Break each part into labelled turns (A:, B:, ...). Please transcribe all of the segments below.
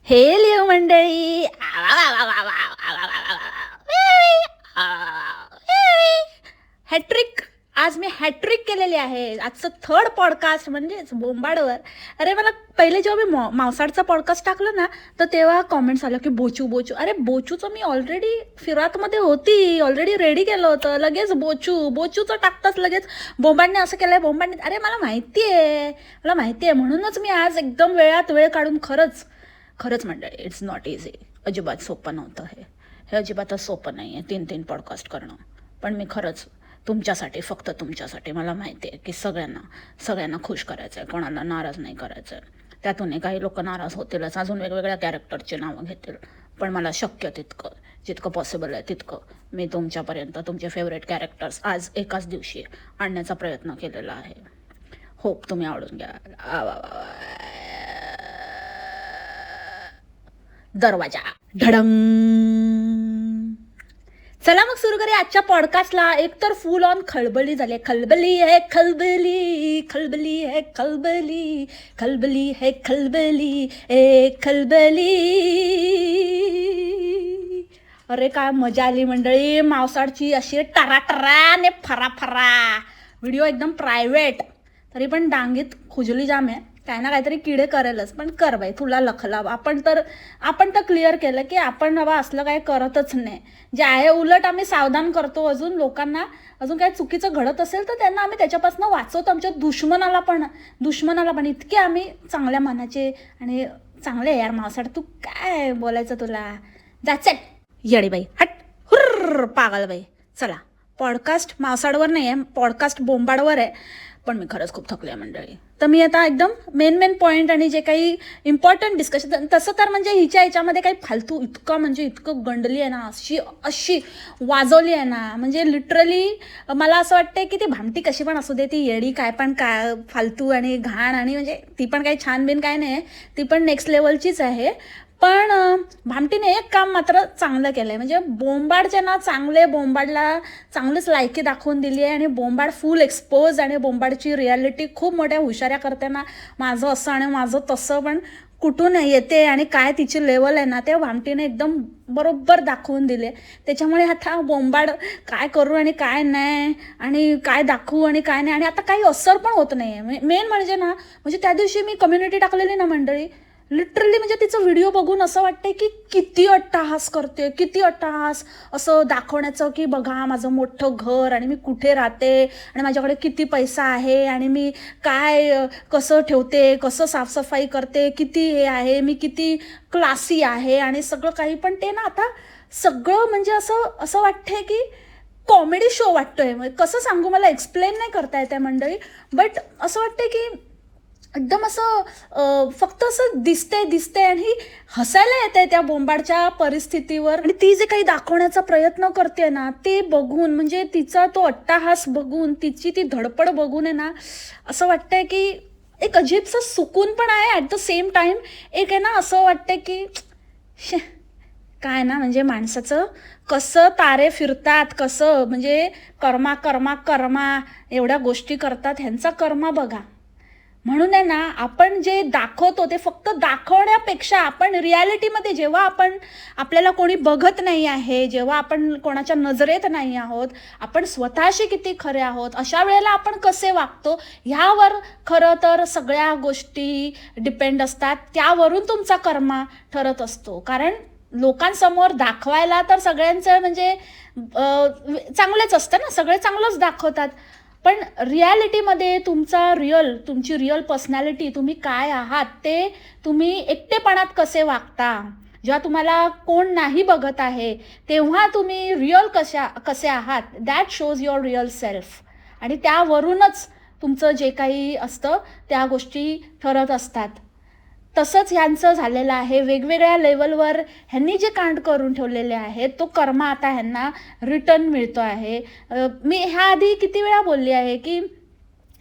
A: हे लिओ मंडळी, हॅट्रिक. आज मी हॅट्रिक केलेली आहे. आजचं थर्ड पॉडकास्ट म्हणजेच बोंबाडवर. अरे मला पहिले जेव्हा मी मावसाडचा पॉडकास्ट टाकलं ना, तर तेव्हा कॉमेंट्स आलं की बोचू बोचू. अरे बोचूचं मी ऑलरेडी फिरातमध्ये होती, ऑलरेडी रेडी केलं होतं. लगेच बोचू बोचूचं टाकताच लगेच बोंबाडने असं केलंय, बोंबाडने. अरे मला माहिती आहे, मला माहिती आहे. म्हणूनच मी आज एकदम वेळात वेळ काढून खरंच खरंच मंडळी, इट्स नॉट इझी. अजिबात सोपं नव्हतं हे अजिबातच सोपं नाही आहे 3-3 पॉडकास्ट करणं. पण मी खरंच तुमच्यासाठी, फक्त तुमच्यासाठी, मला माहिती आहे की सगळ्यांना खुश करायचं आहे, कोणाला नाराज नाही करायचं आहे. त्यातूनही काही लोक नाराज होतीलच, अजून वेगवेगळ्या कॅरेक्टरची नावं घेतील. पण मला शक्य तितकं, जितकं पॉसिबल आहे तितकं मी तुमच्यापर्यंत तुमचे फेवरेट कॅरेक्टर्स आज एकाच दिवशी आणण्याचा प्रयत्न केलेला आहे. होप तुम्ही आवडून घ्या. दरवाजा ढडंग. चला मग सुरू करूया आजच्या पॉडकास्टला. एकतर फुल ऑन खळबली झाली. खलबली है खलबली, खलबली है खलबली, खलबली है खलबली, ए खलबली. अरे काय मजा आली मंडळी. मावसाडची अशी टरा ने फरा फरा. व्हिडिओ एकदम प्रायव्हेट, तरी पण डांगीत खुजली जाम आहे. काय ना काहीतरी किडे करेलच. पण कर बाई, तुला लखला. आपण तर क्लिअर केलं की आपण बाबा असलं काय करतच नाही. जे आहे उलट आम्ही सावधान करतो. अजून लोकांना अजून काय चुकीचं घडत असेल तर त्यांना आम्ही त्याच्यापासून वाचवतो. आमच्या दुश्मनाला पण इतके आम्ही चांगल्या मनाचे आणि चांगले. यार मावसाड, तू काय बोलायचं तुला. That's it. येडी बाई, हट हुर्र पागल बाई. चला, पॉडकास्ट मावसाडवर नाही आहे, पॉडकास्ट बोंबाडवर आहे. पण मी खरंच खूप थकले आहे मंडळी. तर मी आता एकदम मेन पॉईंट आणि जे काही इम्पॉर्टंट डिस्कशन, तसं तर म्हणजे ह्याच्यामध्ये काही फालतू इतकं गंडली आहे ना, अशी वाजवली आहे ना, म्हणजे लिटरली मला असं वाटतंय की ती भामटी कशी पण असू दे, ती येडी काय पण काय फालतू आणि घाण, आणि म्हणजे ती पण काही छान बिन काय नाही, ती पण नेक्स्ट लेवलचीच आहे. पण भामटीने एक काम मात्र चांगलं केलं आहे. म्हणजे बोंबाडचे ना बोंबाडला चांगलीच लायकी दाखवून दिली आहे. आणि बोंबाड फुल एक्सपोज, आणि बोंबाडची रियालिटी खूप मोठ्या हुशाऱ्या करते ना, माझं असं आणि माझं तसं, पण कुठून येते आणि काय तिची लेवल आहे ना, ते भामटीने एकदम बरोबर दाखवून दिले. त्याच्यामुळे आता बोंबाड काय करू आणि काय नाही, आणि काय दाखवू आणि काय नाही, आणि आता काही असर पण होत नाही आहे. मेन म्हणजे ना, म्हणजे त्या दिवशी मी कम्युनिटी टाकलेली ना मंडळी, लिटरली म्हणजे तिचं व्हिडिओ बघून असं वाटतंय की किती अट्टाहास करते, किती अट्टाहास असं दाखवण्याचं की बघा माझं मोठं घर, आणि मी कुठे राहते, आणि माझ्याकडे किती पैसा आहे, आणि मी काय कसं ठेवते, कसं साफसफाई करते, किती हे आहे, मी किती क्लासी आहे, आणि सगळं काही. पण ते ना आता सगळं म्हणजे असं वाटतंय की कॉमेडी शो वाटतोय. कसं सांगू, मला एक्सप्लेन नाही करता येत आहे मंडळी, बट असं वाटतंय की एकदम असं फक्त असं दिसते आणि हसायला येते त्या बोंबाडच्या परिस्थितीवर. आणि ती जे काही दाखवण्याचा प्रयत्न करते ना, ते बघून, म्हणजे तिचा तो अट्टाहास बघून, तिची ती धडपड बघून आहे ना, असं वाटतंय की एक अजीबचं सुकून पण आहे. ॲट द सेम टाईम एक आहे ना, असं वाटतंय की काय ना, म्हणजे माणसाचं कसं तारे फिरतात, कसं म्हणजे कर्मा एवढ्या गोष्टी करतात, ह्यांचा कर्मा बघा. म्हणून आहे ना, आपण जे दाखवतो ते फक्त दाखवण्यापेक्षा आपण रियालिटीमध्ये, जेव्हा आपल्याला कोणी बघत नाही आहे, जेव्हा आपण कोणाच्या नजरेत नाही आहोत, आपण स्वतःशी किती खरे आहोत, अशा वेळेला आपण कसे वागतो, ह्यावर खरं तर सगळ्या गोष्टी डिपेंड असतात. त्यावरून तुमचा कर्मा ठरत असतो. कारण लोकांसमोर दाखवायला तर सगळ्यांचं म्हणजे चांगलेच असतं ना, सगळे चांगलंच दाखवतात. पण रियालिटीमध्ये तुमची रिअल पर्सनॅलिटी, तुम्ही काय आहात, ते तुम्ही एकटेपणात कसे वागता, जेव्हा तुम्हाला कोण नाही बघत आहे, तेव्हा तुम्ही रिअल कसे आहात, that shows your real self. आणि त्यावरूनच तुमचं जे काही असतं त्या गोष्टी ठरत असतात. तसंच ह्यांचं झालेलं आहे. वेगवेगळ्या लेवलवर ह्यांनी जे कांड करून ठेवलेले आहेत, तो कर्मा आता ह्यांना रिटर्न मिळतो आहे. मी ह्या आधी किती वेळा बोलली आहे की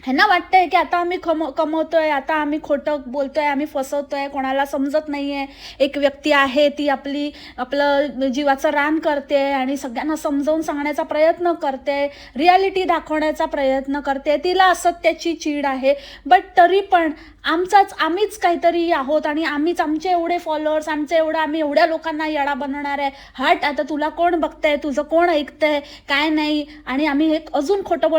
A: ह्यांना वाटतंय की आता आम्ही कमवतोय, आता आम्ही खोटं बोलतोय, आम्ही फसवतोय, कोणाला समजत नाहीये. एक व्यक्ती आहे ती आपलं जीवाचं रान करते आणि सगळ्यांना समजावून सांगण्याचा प्रयत्न करते, रियालिटी दाखवण्याचा प्रयत्न करते. तिला असत्याची चीड आहे, बट तरी पण आम्हीच काहीतरी आहोत आणि आमचे एवढे फॉलोअर्स, आम्ही एवढ्या लोकांना येडा बनवणार आहे. हट, आता तुला कोण बघतंय, तुझं कोण ऐकतंय, काय नाही. आणि आम्ही हे अजून खोटं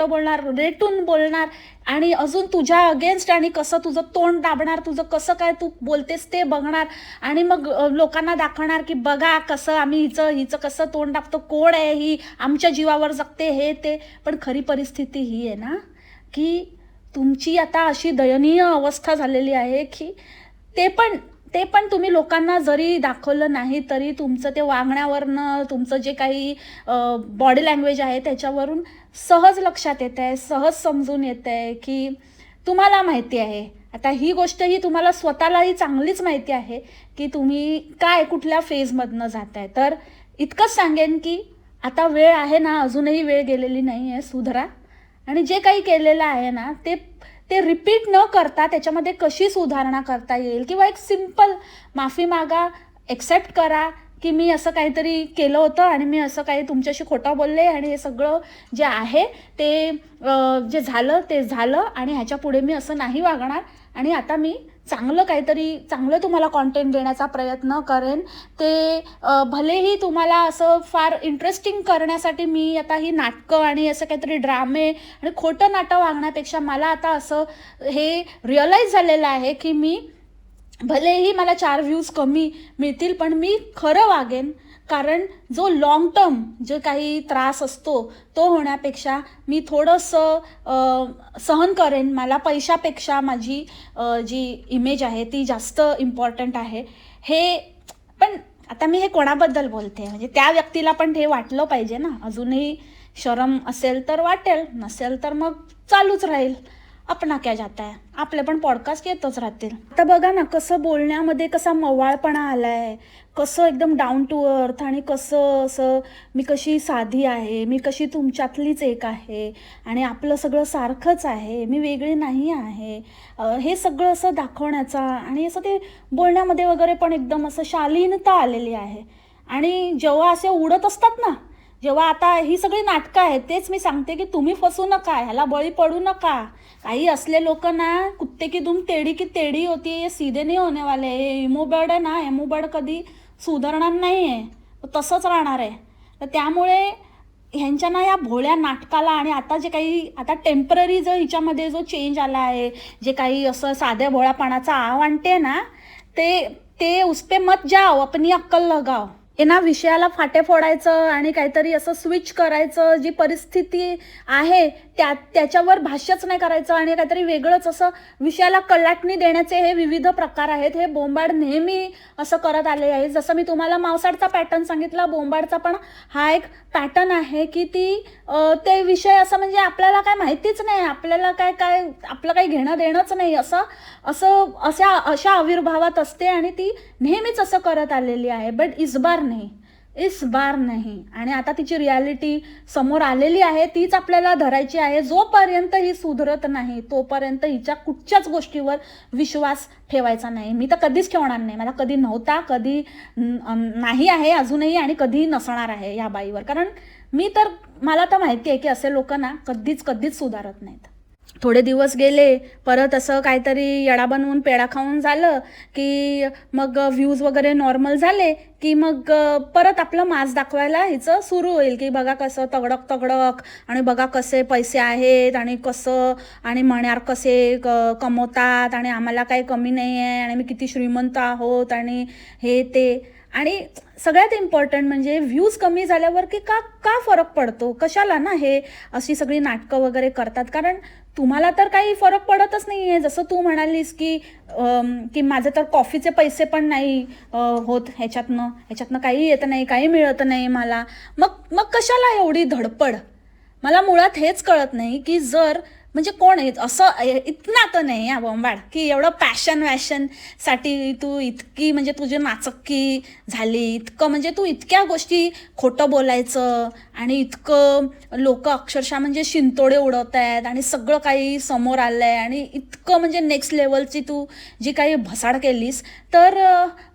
A: बोलणार, रेटून बोलणार आणि अजून तुझ्या अगेन्स्ट, आणि कसं तुझं तोंड दाबणार, तुझं कसं काय तू बोलतेस ते बघणार आणि मग लोकांना दाखवणार की बघा कसं आम्ही हिचं कसं तोंड दाबतो, कोण आहे ही, आमच्या जीवावर जगते, हे ते. पण खरी परिस्थिती ही आहे ना की तुमची आता अशी दयनीय अवस्था झालेली आहे की ते पण तुम्ही लोकांना जरी दाखवलं नाही तरी तुमचं ते वागण्यावरनं, तुमचं जे काही बॉडी लँग्वेज आहे त्याच्यावरून सहज लक्षात येत आहे, सहज समजून येत आहे की तुम्हाला माहिती आहे. आता ही गोष्ट ही तुम्हाला स्वतःलाही चांगलीच माहिती आहे की तुम्ही कुठल्या फेजमधनं जात आहे. तर इतकंच सांगेन की आता वेळ आहे ना, अजूनही वेळ गेलेली नाही आहे, सुधरा. आणि जे काही केलेलं आहे ना ते रिपीट न करता त्याच्यामध्ये कशी सुधारणा करता येईल, किंवा एक सिंपल माफी मागा, एक्सेप्ट करा की मी असं काहीतरी केलं होतं आणि मी असं काही तुमच्याशी खोटं बोलले आणि हे सगळं जे आहे ते जे झालं ते झालं आणि ह्याच्या पुढे मी असं नाही वागणार आणि आता मी चांगलं तुम्हाला कॉन्टेंट देण्याचा प्रयत्न करेन. ते भलेही तुम्हाला असं फार इंटरेस्टिंग करण्यासाठी मी आता ही नाटकं आणि असं काहीतरी ड्रामे आणि खोटं नाटक वागण्यापेक्षा मला आता असं हे रिअलाईज झालेलं आहे की भलेही मला 4 व्ह्यूज कमी मिळतील पण मी खरं वागेन, कारण जो लॉंग टर्म जे काही त्रास असतो तो होण्यापेक्षा मी थोडंसं सहन करेन. मला पैशापेक्षा माझी जी इमेज आहे ती जास्त इम्पॉर्टंट आहे. हे पण आता मी हे कोणाबद्दल बोलते, म्हणजे त्या व्यक्तीला पण हे वाटलं पाहिजे ना. अजूनही शरम असेल तर वाटेल, नसेल तर मग चालूच राहील. अपना क्या जाता है, आपले पण पॉडकास्ट येतच राहतील. आता बघा ना कसं बोलण्यामध्ये कसा मवाळपणा आलाय, कसं एकदम डाऊन टू अर्थ, आणि कसं असं मी कशी साधी आहे, मी कशी तुमच्यातलीच एक आहे आणि आपलं सगळं सारखंच आहे, मी वेगळी नाही आहे, हे सगळं असं दाखवण्याचा आणि असं ते बोलण्यामध्ये वगैरे पण एकदम असं शालीनता आलेली आहे. आणि जेव्हा असे उडत असतात ना, जेव्हा आता ही सगळी नाटकं आहेत, तेच मी सांगते की तुम्ही फसू नका, ह्याला बळी पडू नका. काही असले लोक ना, कुत्ते की दुम तेडी की तेडी होती, हे सीधे नाही होणे वाले. हे इमोबर्ड आहे ना, इमोबर्ड कधी सुधारणार नाही आहे, तसंच राहणार आहे. तर त्यामुळे ह्यांच्या ना या भोळ्या नाटकाला आणि आता टेम्पररी जो हिच्यामध्ये जो चेंज आला आहे, जे काही असं साध्या भोळापणाचा आव आणते ना, ते उसपे मत जाओ, अपनी अक्कल लगाओ. हे ना विषयाला फाटे फोडायचं आणि काहीतरी असं स्विच करायचं, जी परिस्थिती आहे त्याच्यावर भाष्यच नाही करायचं आणि काहीतरी वेगळंच असं विषयाला कलाटणी देण्याचे हे विविध प्रकार आहेत. हे बोंबाड नेहमी असं करत आले आहे. जसं मी तुम्हाला मावसाडचा पॅटर्न सांगितला, बोंबाडचा पण हा एक पॅटर्न आहे की ते विषय असं म्हणजे आपल्याला काय माहितीच नाही, आपल्याला आपलं काही घेणं देणंच नाही, अशा आविर्भावात असते आणि ती नेहमीच असं करत आलेली आहे. बट इस बार नाही. आणि आता तिची रियालिटी समोर आलेली आहे, तीच आपल्याला धरायची आहे. जोपर्यंत ही सुधरत नाही तोपर्यंत हिच्या कुठच्याच गोष्टीवर विश्वास ठेवायचा नाही. मी तर कधीच ठेवणार नाही, मला कधी नव्हता, कधी नाही आहे अजूनही आणि कधीही नसणार आहे या बाईवर. कारण मला तर माहिती आहे की असे लोक ना कधीच सुधारत नाहीत. थोडे दिवस गेले, परत असं काहीतरी येडा बनवून पेढा खाऊन झालं की मग व्ह्यूज वगैरे नॉर्मल झाले की मग परत आपलं मास दाखवायला हिचं सुरू होईल की बघा कसं तगडक आणि बघा कसे पैसे आहेत आणि कसं आणि मण्यार कसे कमवतात आणि आम्हाला काही कमी नाही आहे आणि मी किती श्रीमंत आहोत आणि हे ते. आणि सगळ्यात इम्पॉर्टंट म्हणजे व्ह्यूज कमी झाल्यावर की का फरक पडतो, कशाला ना हे अशी सगळी नाटकं वगैरे करतात. कारण तुम्हाला तर काही फरक पडतच नाही आहे. जसं तू म्हणालीस की माझे तर कॉफीचे पैसे पण नाही होत ह्याच्यातनं काही येत नाही, काही मिळत नाही मला. मग कशाला एवढी धडपड. मला मुळात हेच कळत नाही की जर म्हणजे कोण आहे असं इतना तर नाही हा बोंबाड की एवढं पॅशन वॅशनसाठी तू इतकी म्हणजे तुझी नाचक्की झाली, इतकं म्हणजे तू इतक्या गोष्टी खोटं बोलायचं आणि इतकं लोक अक्षरशः म्हणजे शिंतोडे उडवत आहेत आणि सगळं काही समोर आलं आहे आणि इतकं म्हणजे नेक्स्ट लेवलची तू जी काही भसाड केलीस, तर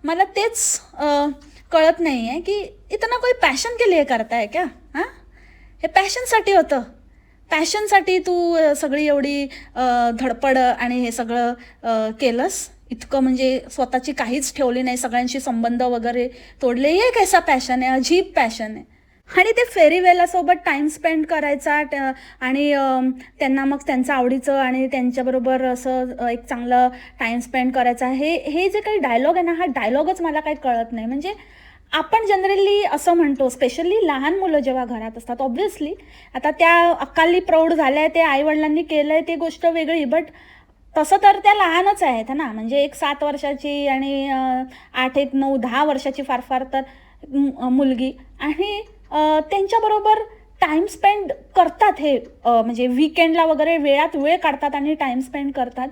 A: मला तेच कळत नाही आहे की इतना कोई पॅशन के लिए करता है क्या? हां, हे पॅशनसाठी होतं. पॅशनसाठी तू सगळी एवढी धडपड आणि हे सगळं केलंस, इतकं म्हणजे स्वतःची काहीच ठेवली नाही, सगळ्यांशी संबंध वगैरे तोडले. हे कैसा पॅशन आहे, अजीब पॅशन आहे. आणि ते फेरीवेलासोबत टाईम स्पेंड करायचा आणि त्यांना मग त्यांचं आवडीचं आणि त्यांच्याबरोबर असं एक चांगलं टाईम स्पेंड करायचा. हे जे काही डायलॉग आहे ना, हा डायलॉगच मला काही कळत नाही. म्हणजे आपण जनरली असं म्हणतो, स्पेशली लहान मुलं जेव्हा घरात असतात, ऑब्व्हियसली आता त्या अकाली प्रौढ झाल्या, ते आईवडिलांनी केलं आहे ते गोष्ट वेगळी, बट तसं तर त्या लहानच आहेत ना. म्हणजे एक 7 वर्षाची आणि 8, 1, 9, 10 वर्षाची फार फार तर मुलगी, आणि त्यांच्याबरोबर टाईम स्पेंड करतात. हे म्हणजे विकेंडला वगैरे वेळात वेळ काढतात आणि टाईम स्पेंड करतात.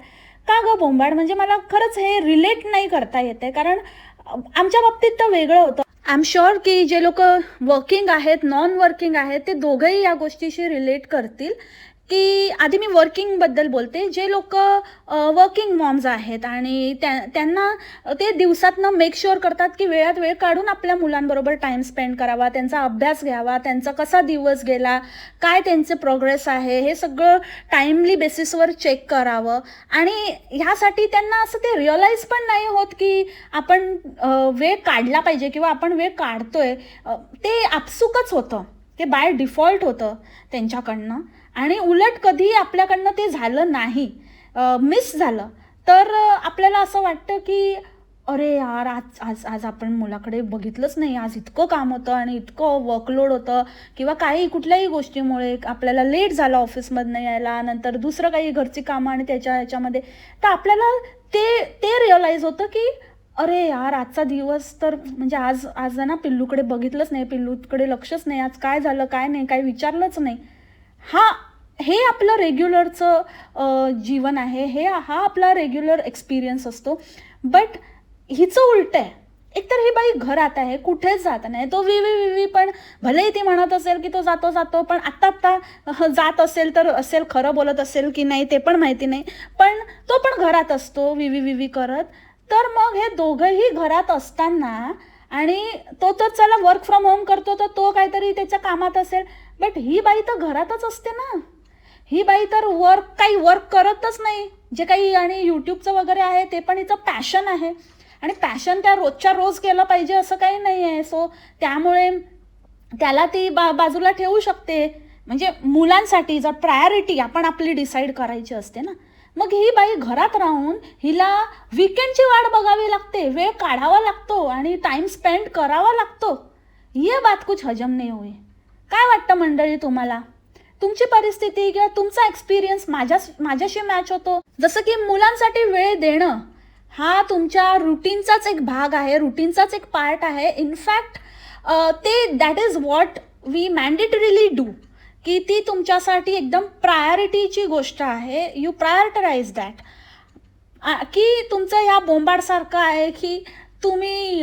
A: का गं बोंबाड? म्हणजे मला खरंच हे रिलेट नाही करता येते, कारण आमच्या बाबतीत तर वेगळं होतं. आय एम शुअर की जे लोक वर्किंग आहेत, नॉन वर्किंग आहेत, ते दोघंही या गोष्टीशी रिलेट करतील. की आधी मी वर्किंगबद्दल बोलते. जे लोक वर्किंग मॉम्स आहेत आणि त्यांना ते दिवसातनं मेक शुअर करतात की वेळात वेळ काढून आपल्या मुलांबरोबर टाईम स्पेंड करावा, त्यांचा अभ्यास घ्यावा, त्यांचा कसा दिवस गेला, काय त्यांचे प्रोग्रेस आहे, हे सगळं टाईमली बेसिसवर चेक करावं. आणि ह्यासाठी त्यांना असं ते रिअलाईज पण नाही होत की आपण वेळ काढला पाहिजे किंवा आपण वेळ काढतोय. ते आपसुकच होतं, ते बाय डिफॉल्ट होतं त्यांच्याकडनं. आणि उलट कधी आपल्याकडनं ते झालं नाही, मिस झालं, तर आपल्याला असं वाटतं की अरे यार, आज आज आज आपण मुलाकडे बघितलंच नाही, आज इतकं काम होतं आणि इतकं वर्कलोड होतं, किंवा काही कुठल्याही गोष्टीमुळे आपल्याला लेट झालं ऑफिसमधनं यायला, नंतर दुसरं काही घरची कामं आणि ह्याच्यामध्ये, तर आपल्याला ते रिअलाईज होतं की अरे यार, आजचा दिवस तर म्हणजे आज ना पिल्लूकडे बघितलंच नाही, पिल्लूकडे लक्षच नाही, आज काय झालं काय नाही, काही विचारलंच नाही. हे आपलं रेग्युलरचं जीवन आहे, हा आपला रेग्युलर एक्सपिरियन्स असतो. बट हिचं उलटं आहे. एकतर ही बाई घरात आहे, कुठेच जात नाही. तो विवी पण भलेही ती म्हणत असेल की तो जातो, पण आत्ता जात असेल तर असेल, खरं बोलत असेल की नाही ते पण माहिती नाही, पण तो पण घरात असतो विवी करत. तर मग हे दोघंही घरात असताना, आणि तो तर चला वर्क फ्रॉम होम करतो, तर तो काहीतरी त्याच्या कामात असेल, बट ही बाई तर घरातच असते ना. ही बाई तर काही वर्क करतच नाही जे काही. आणि यूट्यूबचं वगैरे आहे ते पण हिचं पॅशन आहे, आणि पॅशन त्या रोजच्या रोज केलं पाहिजे असं काही नाही आहे. सो त्यामुळे त्याला ती बाजूला ठेवू शकते. म्हणजे मुलांसाठी जर प्रायोरिटी आपण आपली डिसाईड करायची असते ना, मग ही बाई घरात राहून हिला वीकेंडची वाट बघावी लागते, वेळ काढावा लागतो आणि टाईम स्पेंड करावा लागतो. ये बात कुछ हजम नाही होई. काय वाटतं मंडळी तुम्हाला? तुमची परिस्थिती किंवा तुमचा एक्सपिरियन्स माझ्याशी मॅच होतो? जसं की मुलांसाठी वेळ देणं हा तुमच्या रुटीनचाच एक भाग आहे, रुटीनचाच एक पार्ट आहे. In fact that is what we mandatorily do, की ती तुमच्यासाठी एकदम प्रायोरिटीची गोष्ट आहे. You prioritise that. की तुमचं ह्या बोंबाडसारखं आहे की तुम्ही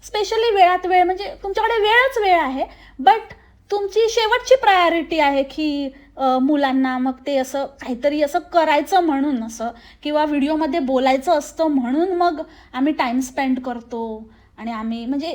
A: स्पेशली वेळात वेळ, म्हणजे तुमच्याकडे वेळच वेळ आहे, बट तुमची शेवटची प्रायोरिटी आहे की मुलांना मग ते असं काहीतरी असं करायचं म्हणून, असं किंवा व्हिडिओमध्ये बोलायचं असतं म्हणून मग आम्ही टाईम स्पेंड करतो. आणि आम्ही म्हणजे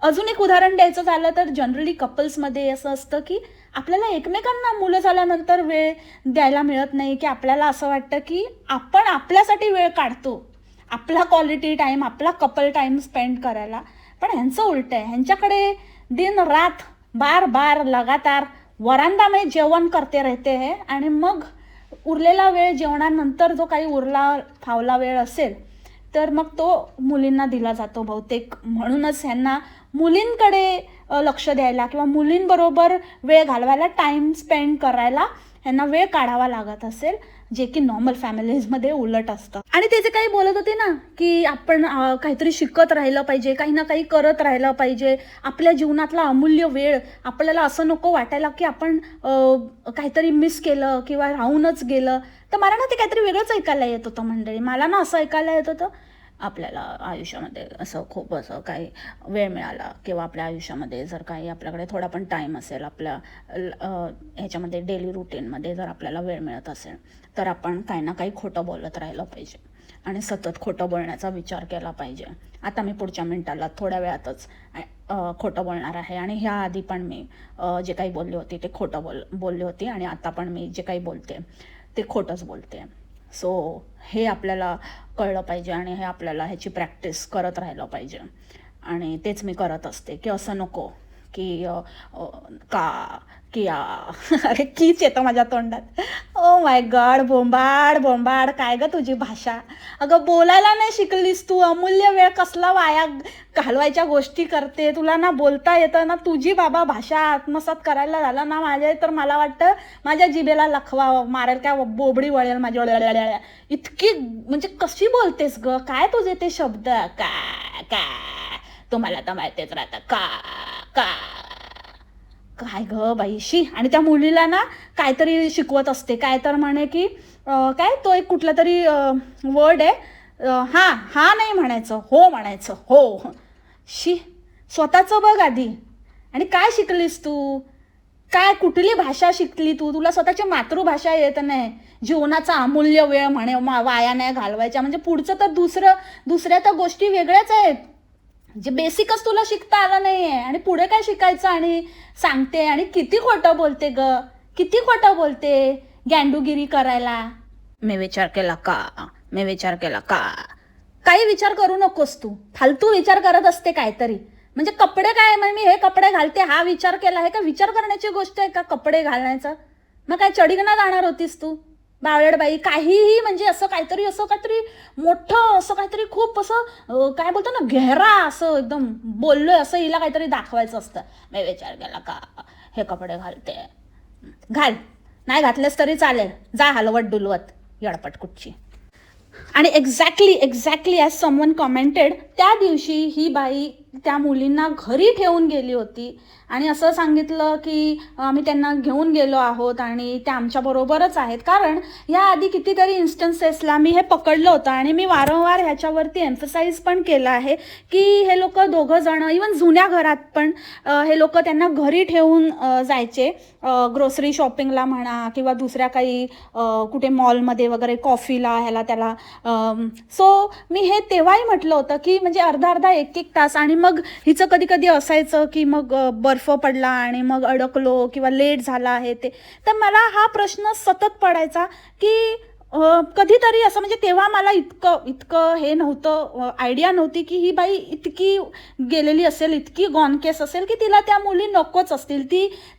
A: अजून एक उदाहरण द्यायचं झालं तर जनरली कपल्समध्ये असं असतं की आपल्याला एकमेकांना मुलं झाल्यानंतर वेळ द्यायला मिळत नाही, की आपल्याला असं वाटतं की आपण आपल्यासाठी वेळ काढतो, आपला क्वालिटी टाईम, आपला कपल टाईम स्पेंड करायला. पण ह्यांचं उलटं आहे. ह्यांच्याकडे दिन रात बार लगातार वरांदा में जेवण करते रहते हैं, आणि मग उरलेला वेळ, जेवणानंतर जो काही उरला फावला वेळ असेल तर मग तो मुलींना दिला जातो बहुतेक. म्हणूनच ह्यांना मुलींकडे लक्ष द्यायला किंवा मुलींबरोबर वेळ घालवायला, टाईम स्पेंड करायला ह्यांना वेळ काढावा लागत असेल, जे की नॉर्मल फॅमिलीजमध्ये उलट असतं. आणि ते जे काही बोलत होते ना की आपण काहीतरी शिकत राहिलं पाहिजे, काही ना काही करत राहिलं पाहिजे, आपल्या जीवनातला अमूल्य वेळ आपल्याला असं नको वाटायला की आपण काहीतरी मिस केलं किंवा राहूनच गेलं. तर मला ना ते काहीतरी वेगळंच ऐकायला येत होतं मंडळी. मला ना असं ऐकायला येत होतं, आपल्याला आयुष्यामध्ये असं खूप असं काही वेळ मिळाला किंवा आपल्या आयुष्यामध्ये जर काही आपल्याकडे थोडा पण टाईम असेल, आपल्या ह्याच्यामध्ये डेली रुटीनमध्ये जर आपल्याला वेळ मिळत असेल, तर आपण काही ना काही खोटं बोलत राहिलं पाहिजे आणि सतत खोटं बोलण्याचा विचार केला पाहिजे. आता मी पुढच्या मिनिटाला थोड्या वेळातच खोटं बोलणार आहे आणि ह्या आधी पण मी जे काही बोलली होती ते खोटं बोलली होती आणि आता पण मी जे काही बोलते ते खोटंच बोलते. सो हे आपल्याला कळलं पाहिजे आणि हे आपल्याला ह्याची प्रॅक्टिस करत राहिलं पाहिजे. आणि तेच मी करत असते की असं नको की का किया अरे कीच येतं माझ्या तोंडात. ओ माय गॉड, बोंबाड बोंबाड. काय ग तुझी भाषा. अगं बोलायला नाही शिकलीस तू, अमूल्य वेळ कसला वाया घालवायच्या गोष्टी करते. तुला ना बोलता येतं ना, तुझी बाबा भाषा आत्मसात करायला झाला ना माझ्या, तर मला वाटतं माझ्या जिभेला लखवा मारेल, काय बोबडी वळेल माझ्या. इतकी म्हणजे कशी बोलतेस ग, काय तुझे ते शब्द. का तुम्हाला तर माहितीच राहतं का का काय ग बाईशी. आणि त्या मुलीला ना काहीतरी शिकवत असते, काय तर म्हणे की काय तो एक कुठला तरी वर्ड आहे, हां हां नाही म्हणायचं, हो म्हणायचं, हो. शी, स्वतःचं बघ आधी. आणि काय शिकलीस तू, काय कुठली भाषा शिकली तू, तुला स्वतःची मातृभाषा येत नाही. जीवनाचा अमूल्य वेळ म्हणे वाया नाही घालवायच्या, म्हणजे पुढचं तर दुसऱ्या तर गोष्टी वेगळ्याच आहेत, जे बेसिकच तुला शिकता आलं नाही आहे आणि पुढे काय शिकायचं. आणि सांगते आणि किती खोटं बोलते ग, किती खोटं बोलते गँडूगिरी करायला. मी विचार केला का, काही विचार करू नकोस तू, फालतू विचार करत असते काहीतरी. म्हणजे कपडे काय, मग मी हे कपडे घालते हा विचार केला, हे का विचार करण्याची गोष्ट आहे का कपडे घालण्याचं. मग काय चढीगना जाणार होतीस तू बावळेडबाई. काहीही म्हणजे असं काहीतरी मोठं असं काहीतरी खूप असं काय बोलतो ना गहरा असं एकदम बोललोय असं हिला काहीतरी दाखवायचं असतं. मी विचार केला का हे कपडे घालते, घाल, नाही घातलेस तरी चालेल, जा हलवत डुलवत येडपट कुठची. आणि एक्झॅक्टली ॲज समवन कमेंटेड, त्या दिवशी ही बाई त्या मुलींना घरी ठेवून गेली होती आणि असं सांगितलं की आम्ही त्यांना घेऊन गेलो आहोत आणि त्या आमच्याबरोबरच आहेत. कारण याआधी कितीतरी इन्स्टन्सेसला मी हे पकडलं होतं आणि मी वारंवार ह्याच्यावरती एम्फसाईज पण केलं आहे की हे लोक दोघं जण, इवन जुन्या घरात पण हे लोक त्यांना घरी ठेवून जायचे, ग्रोसरी शॉपिंगला म्हणा किंवा दुसऱ्या काही कुठे मॉलमध्ये वगैरे कॉफीला ह्याला त्याला. सो मी हे तेव्हाही म्हटलं होतं की म्हणजे अर्धा एक तास. आणि मग हिचं कधी कधी असायचं की मग बर्फ पडला आणि मग अडकलो किंवा लेट झाला आहे ते. तर मला हा प्रश्न सतत पडायचा की कधीतरी असं म्हणजे तेव्हा मला इतकं हे नव्हतं, आयडिया नव्हती की ही बाई इतकी गेलेली असेल, इतकी गॉन केस असेल की तिला त्या मुली नकोच असतील.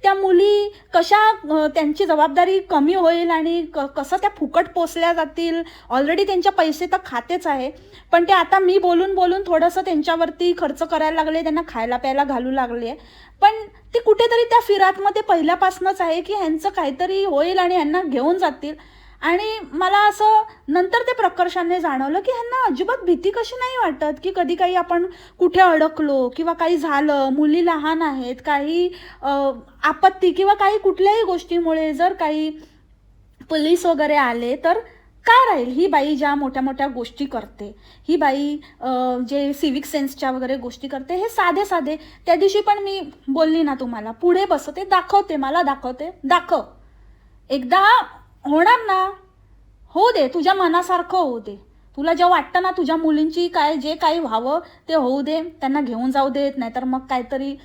A: त्या मुली कशा त्यांची जबाबदारी कमी होईल आणि कसं त्या फुकट पोचल्या जातील. ऑलरेडी त्यांच्या पैसे तर खातेच आहे, पण ते आता मी बोलून थोडंसं त्यांच्यावरती खर्च करायला लागले, त्यांना खायला प्यायला घालू लागले. पण ते कुठेतरी त्या फिरातमध्ये पहिल्यापासूनच आहे की ह्यांचं काहीतरी होईल आणि ह्यांना घेऊन जातील. आणि मला असं नंतर ते प्रकर्षाने जाणवलं की ह्यांना अजिबात भीती कशी नाही वाटत की कधी काही आपण कुठे अडकलो किंवा काही झालं, मुली लहान आहेत, काही आपत्ती किंवा काही कुठल्याही गोष्टीमुळे जर काही पोलीस वगैरे आले तर काय राहील. ही बाई ज्या मोठ्या मोठ्या गोष्टी करते, ही बाई जे सिविक सेन्सच्या वगैरे गोष्टी करते, हे साधे त्या दिवशी पण मी बोलली ना तुम्हाला, पुढे बसते, दाखवते, मला दाखव, एकदा होणार ना, होऊ दे, तुझ्या मनासारखं होऊ दे. तुला जेव्हा वाटतं ना तुझ्या मुलींची जे काही व्हावं ते होऊ दे, त्यांना घेऊन जाऊ देत. नाहीतर मग काहीतरी,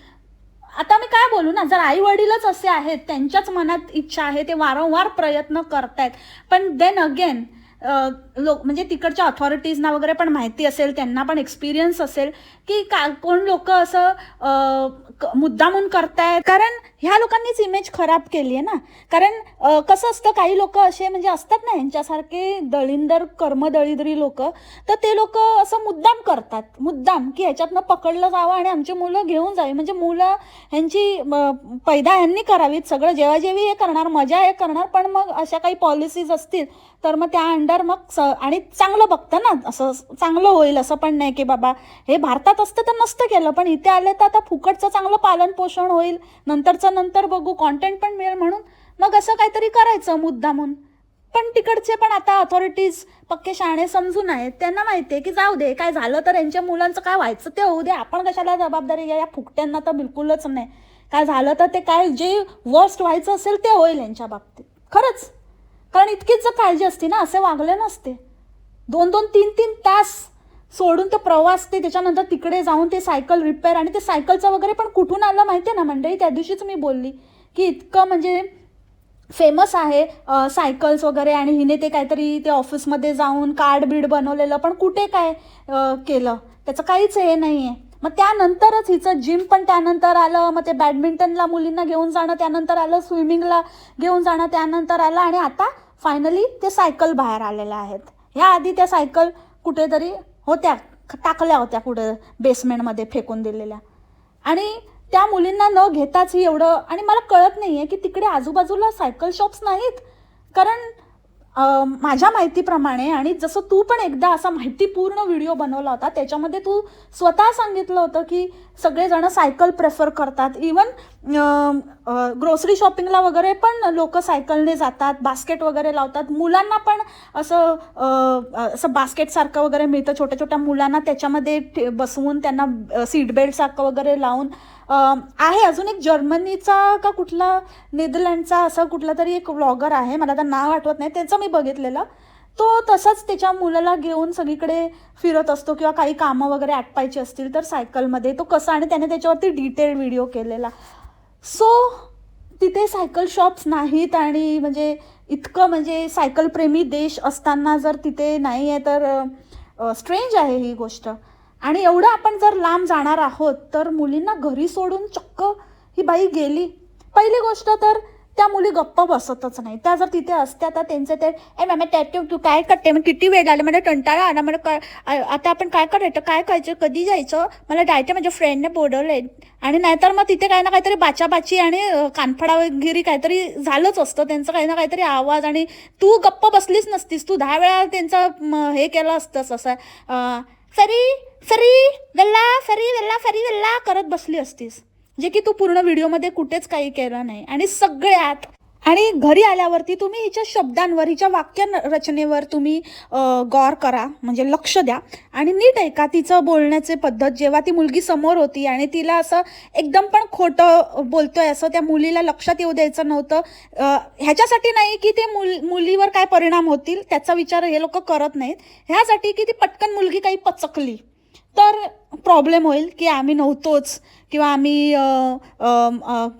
A: आता मी काय बोलू ना, जर आई वडीलच असे आहेत, त्यांच्याच मनात इच्छा आहे, ते वारंवार प्रयत्न करतायत, पण देन अगेन लोक म्हणजे तिकडच्या अथॉरिटीजना वगैरे पण माहिती असेल, त्यांना पण एक्सपिरियन्स असेल की कोण लोक असं मुद्दामून करतायत. कारण ह्या लोकांनीच इमेज खराब केली आहे ना. कारण कसं असतं, काही लोक असे म्हणजे असतात ना ह्यांच्यासारखे दळिंदर कर्मदळिद्री लोक, तर ते लोक असं मुद्दाम करतात, मुद्दाम की ह्याच्यातनं पकडलं जावं आणि आमची मुलं घेऊन जावी. म्हणजे मुलं ह्यांची पैदा ह्यांनी करावीत, सगळं जेवाजेवी हे करणार, मजा हे करणार. पण मग अशा काही पॉलिसीज असतील तर मग त्या अंडर मग आणि चांगलं बघतं ना, असं चांगलं होईल असं पण नाही की बाबा हे भारतात असतं तर नसतं केलं, पण इथे आले तर आता फुकटचं चांगलं पालन पोषण होईल, नंतरचं नंतर बघू, कॉन्टेंट पण मिळेल म्हणून मग असं काहीतरी करायचं मुद्दामून. पण तिकडचे पण आता अथॉरिटीज पक्के शाणे समजून आहेत, त्यांना माहिती आहे की जाऊ दे, काय झालं तर यांच्या मुलांचं काय व्हायचं ते होऊ दे, आपण कशाला जबाबदारी घ्या, या फुकट्यांना तर बिलकुलच नाही. काय झालं तर ते काय जे वर्स्ट व्हायचं असेल ते होईल यांच्या बाबतीत खरंच. कारण इतकीच जर काळजी असते ना, असे वागले नसते. 2-2, 3-3 तास सोडून तो प्रवास, ते त्याच्यानंतर तिकडे जाऊन ते सायकल रिपेअर, आणि ते सायकलचं वगैरे पण कुठून आलं माहिती आहे ना मंडळी. त्या दिवशीच मी बोलली की इतकं म्हणजे फेमस आहे सायकल्स वगैरे, आणि हिने ते काहीतरी ते ऑफिसमध्ये जाऊन कार्ड बीड बनवलेलं, पण कुठे काय केलं त्याचं काहीच हे नाही आहे. मग त्यानंतरच हिचं जिम पण त्यानंतर आलं, मग ते बॅडमिंटनला मुलींना घेऊन जाणं त्यानंतर आलं, स्विमिंगला घेऊन जाणं त्यानंतर आलं, आणि आता फायनली ते सायकल बाहेर आलेल्या आहेत. ह्या आधी त्या सायकल कुठेतरी होत्या, टाकल्या होत्या कुठे बेसमेंटमध्ये फेकून दिलेल्या, आणि त्या मुलींना न घेताच ही एवढं. आणि मला कळत नाही आहे की तिकडे आजूबाजूला सायकल शॉप्स नाहीत. कारण माझ्या माहितीप्रमाणे, आणि जसं तू पण एकदा असा माहितीपूर्ण व्हिडिओ बनवला होता त्याच्यामध्ये तू स्वतः सांगितलं होतं की सगळेजण सायकल प्रेफर करतात. इवन ग्रोसरी शॉपिंगला वगैरे पण लोक सायकलने जातात, बास्केट वगैरे लावतात. मुलांना पण असं बास्केटसारखं वगैरे मिळतं छोट्या छोट्या मुलांना, त्याच्यामध्ये बसवून त्यांना सीट बेल्टसारखं वगैरे लावून आहे. अजून एक जर्मनीचा का कुठला नेदरलँडचा असा कुठला तरी एक व्लॉगर आहे, मला आता नाव आठवत नाही, त्याचं मी बघितलेलं. तो तसाच त्याच्या मुलाला घेऊन सगळीकडे फिरत असतो, किंवा काही कामं वगैरे आटपायची असतील तर सायकलमध्ये तो कसा, आणि त्याने त्याच्यावरती डिटेल व्हिडिओ केलेला. सो तिथे सायकल शॉप्स नाहीत, आणि म्हणजे इतकं म्हणजे सायकलप्रेमी देश असताना जर तिथे नाही आहे तर स्ट्रेंज आहे ही गोष्ट. आणि एवढं आपण जर लांब जाणार आहोत तर मुलींना घरी सोडून चक्क ही बाई गेली. पहिली गोष्ट तर त्या मुली गप्प बसतच नाही. त्या जर तिथे असत्या तर त्यांचं ते मॅम तू काय करते, मग किती वेळ झाला, मला कंटाळा आला, मला आता आपण काय करायचं, काय करायचं, कधी जायचं, मला जायचं, माझ्या फ्रेंडने बोलवलं आहे. आणि नाहीतर मग तिथे काही ना काहीतरी बाचाबाची आणि कानफडागिरी काहीतरी झालंच असतं, त्यांचं काही ना काहीतरी आवाज, आणि तू गप्प बसलीच नसतीस, तू 10 वेळा त्यांचं हे केलं असतंस, असं फरी फरी वेल्ला फरी वेल्ला फरी वेल्ला करत बसली असतीस, जे की तू पूर्ण व्हिडिओमध्ये कुठेच काही केलं नाही. आणि सगळ्यात, आणि घरी आल्यावरती तुम्ही हिच्या शब्दांवर, हिच्या वाक्य रचनेवर तुम्ही गौर करा, म्हणजे लक्ष द्या आणि नीट ऐका तिचं बोलण्याचे पद्धत. जेव्हा ती मुलगी समोर होती आणि तिला असं एकदम पण खोटं बोलतोय असं त्या मुलीला लक्षात येऊ द्यायचं नव्हतं. ह्याच्यासाठी नाही की ते मुलीवर काय परिणाम होतील त्याचा विचार हे लोक करत नाहीत, ह्यासाठी की ती पटकन मुलगी काही पचकली तर प्रॉब्लेम होईल की आम्ही नव्हतोच, किंवा आम्ही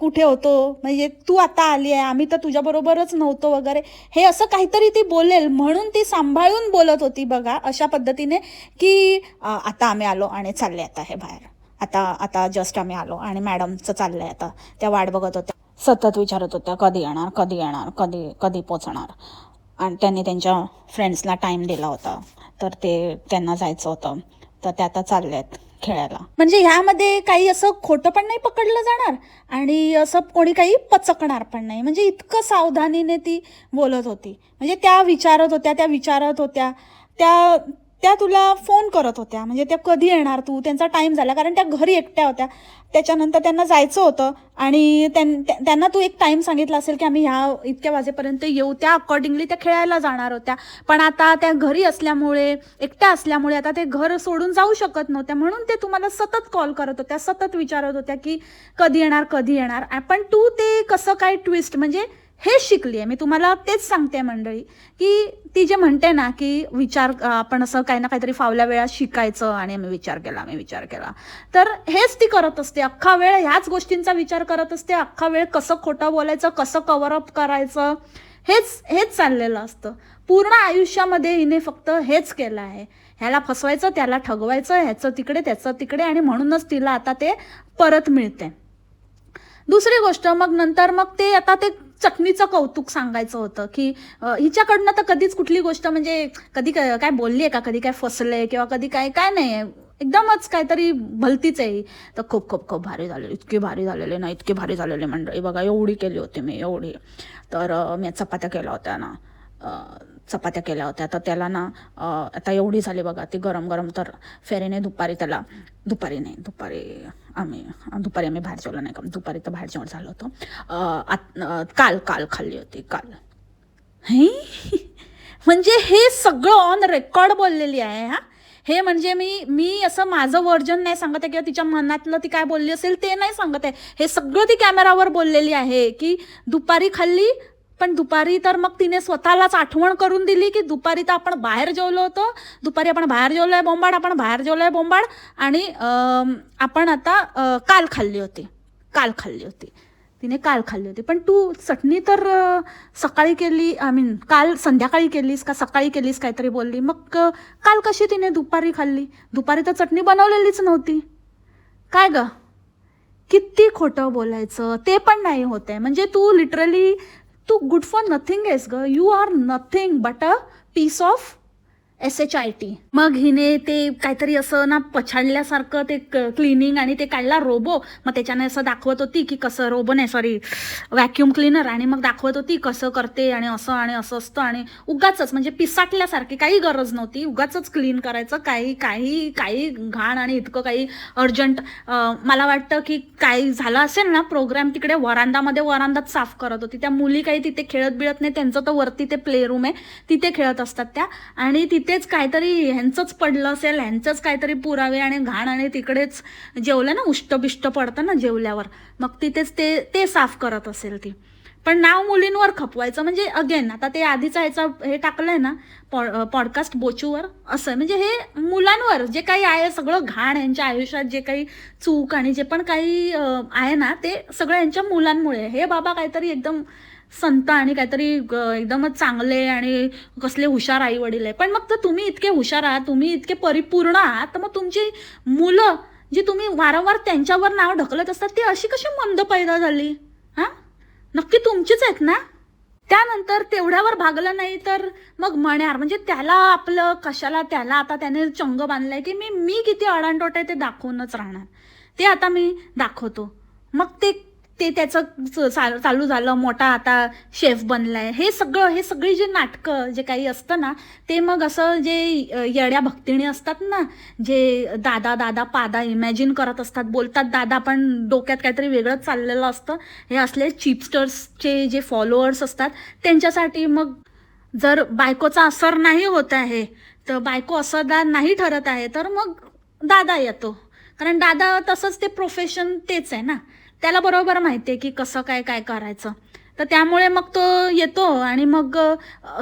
A: कुठे होतो, म्हणजे तू आता आली आहे, आम्ही तर तुझ्याबरोबरच नव्हतो वगैरे, हे असं काहीतरी ती बोलेल म्हणून ती सांभाळून बोलत होती बघा, अशा पद्धतीने की आता आम्ही आलो आणि चालले आता हे बाहेर, आता जस्ट आम्ही आलो आणि मॅडमचं चाललंय, आता त्या वाट बघत होत्या, सतत विचारत होत्या कधी येणार कधी येणार, कधी पोचणार. आणि त्यांनी त्यांच्या फ्रेंड्सला टाईम दिला होता तर त्यांना जायचं होतं, तर त्या आता चालले आहेत खेळायला. म्हणजे ह्यामध्ये काही असं खोटं पण नाही पकडलं जाणार आणि असं कोणी काही पचकणार पण नाही. म्हणजे इतकं सावधानीने ती बोलत होती. म्हणजे त्या विचारत होत्या त्या तुला फोन करत होत्या, म्हणजे त्या कधी येणार तू, त्यांचा टाईम झाला, कारण त्या घरी एकट्या होत्या, त्याच्यानंतर त्यांना जायचं होतं आणि त्यांना तू एक टाईम सांगितला असेल की आम्ही ह्या इतक्या वाजेपर्यंत येऊ, त्या अकॉर्डिंगली त्या खेळायला जाणार होत्या. पण आता त्या घरी असल्यामुळे, एकट्या असल्यामुळे आता ते घर सोडून जाऊ शकत नव्हत्या, म्हणून ते तुम्हाला सतत कॉल करत होत्या, सतत विचारत होत्या की कधी येणार. पण तू ते कसं काय ट्विस्ट, म्हणजे हे शिकली आहे मी तुम्हाला, तेच सांगते मंडळी, की ती जे म्हणते ना की विचार, आपण असं काही ना काहीतरी फावल्या वेळात शिकायचं आणि मी विचार केला, तर हेच ती करत असते. अख्खा वेळ ह्याच गोष्टींचा विचार करत असते, अख्खा वेळ कसं खोटं बोलायचं, कसं कव्हरअप करायचं, हेच हेच चाललेलं असतं पूर्ण आयुष्यामध्ये. हिने फक्त हेच केलं आहे, ह्याला फसवायचं, त्याला ठगवायचं, ह्याचं तिकडे त्याचं तिकडे, आणि म्हणूनच तिला आता ते परत मिळते. दुसरी गोष्ट, मग नंतर मग ते आता ते चटणीचं कौतुक सांगायचं होतं की हिच्याकडनं तर कधीच कुठली गोष्ट म्हणजे कधी काय बोलली आहे का, कधी काय फसले किंवा कधी काय काय नाही, एकदमच काहीतरी भलतीच आहे. तर खूप खूप खूप भारी झालेले, इतके भारी झालेले ना, इतके भारी झालेले मंडळी बघा, एवढी केली होती मी, एवढी. तर मी चपात्या केल्या होत्या ना, चपात्या केल्या होत्या, तर त्याला ना आता एवढी झाली बघा ती गरम गरम. तर फेरीने दुपारी आम्ही बाहेर जेवलं नाही का, दुपारी तर बाहेर जेवण झालं होतं. काल खाल्ली होती काल. म्हणजे हे सगळं ऑन रेकॉर्ड बोललेली आहे. हे म्हणजे मी असं माझं वर्जन नाही सांगत आहे किंवा तिच्या मनातलं ती काय बोलली असेल ते नाही सांगत आहे. हे सगळं ती कॅमेरावर बोललेली आहे की दुपारी खाल्ली, पण दुपारी तर मग तिने स्वतःलाच आठवण करून दिली की दुपारी तर आपण बाहेर जेवलो होतो, दुपारी आपण बाहेर जेवलोय बोंबाड, आणि आपण आता काल खाल्ली होती. तिने काल खाल्ली होती. पण तू चटणी तर सकाळी केली, काल संध्याकाळी केलीस का सकाळी केलीस काहीतरी बोलली. मग काल कशी तिने दुपारी खाल्ली? दुपारी तर चटणी बनवलेलीच नव्हती. काय ग, किती खोटं बोलायचं ते पण नाही होते. म्हणजे तू लिटरली तू गुड फॉर नथिंग आहेस ग. You are nothing but a piece of SHIT. मग हिने ते काहीतरी असं ना पछाडल्यासारखं ते क्लिनिंग आणि ते काढला रोबो. मग त्याच्याने असं दाखवत होती की कसं, रोबो नाही सॉरी व्हॅक्यूम क्लीनर, आणि मग दाखवत होती कसं करते आणि असं असतं, आणि उगाचच म्हणजे पिसाटल्यासारखी काही गरज नव्हती, उगाचच क्लीन करायचं, काही घाण आणि इतकं काही अर्जंट. मला वाटतं की काही झालं असेल ना प्रोग्राम तिकडे वरांदात साफ करत होती. त्या मुली काही तिथे खेळत बिळत नाही, त्यांचं तर वरती ते प्ले रूम आहे, तिथे खेळत असतात त्या, आणि तिथेच काहीतरी ह्यांचंच पडलं असेल, ह्यांचंच काहीतरी पुरावे आणि घाण, आणि तिकडेच जेवलं ना, उष्टबिष्ट पडतं ना जेवल्यावर, मग तिथेच ते साफ करत असेल ती. पण नाव मुलींवर खपवायचं म्हणजे अगेन आता ते आधीचा ह्याचा हे टाकलंय ना पॉडकास्ट बोचूवर, असं म्हणजे हे मुलांवर जे काही आहे सगळं घाण, यांच्या आयुष्यात जे काही चूक आणि जे पण काही आहे ना ते सगळं यांच्या मुलांमुळे. हे बाबा काहीतरी एकदम संत आणि काहीतरी एकदमच चांगले आणि कसले हुशार आई वडील आहे. पण मग तर तुम्ही इतके हुशार आहात, तुम्ही इतके परिपूर्ण आहात, तर मग तुमची मुलं जी तुम्ही वारंवार त्यांच्यावर नाव ढकलत असतात ती अशी कशी मंद पैदा झाली? नक्की तुमचीच आहेत ना? त्यानंतर तेवढ्यावर भागलं नाही तर मग मण्यार, म्हणजे त्याला आपलं कशाला, त्याला आता त्याने चंग बांधलाय की मी किती अडाणटोट आहे ते दाखवूनच राहणार, ते आता मी दाखवतो. मग ते त्याचं चालू झालं, मोठा आता शेफ बनलाय. हे सगळी जे नाटकं जे काही असतं ना ते मग असं जे येड्या भक्तिणी असतात ना, जे दादा पादा इमॅजिन करत असतात, बोलतात दादा पण डोक्यात काहीतरी वेगळंच चाललेलं असतं. हे असले चिपस्टर्सचे जे फॉलोअर्स असतात त्यांच्यासाठी मग जर बायकोचा असर नाही होत आहे, तर बायको असरदार नाही ठरत आहे, तर मग दादा येतो. कारण दादा तसंच ते प्रोफेशन तेच आहे ना, त्याला बरोबर माहिती आहे की कसं काय करायचं. तर त्यामुळे मग तो येतो आणि मग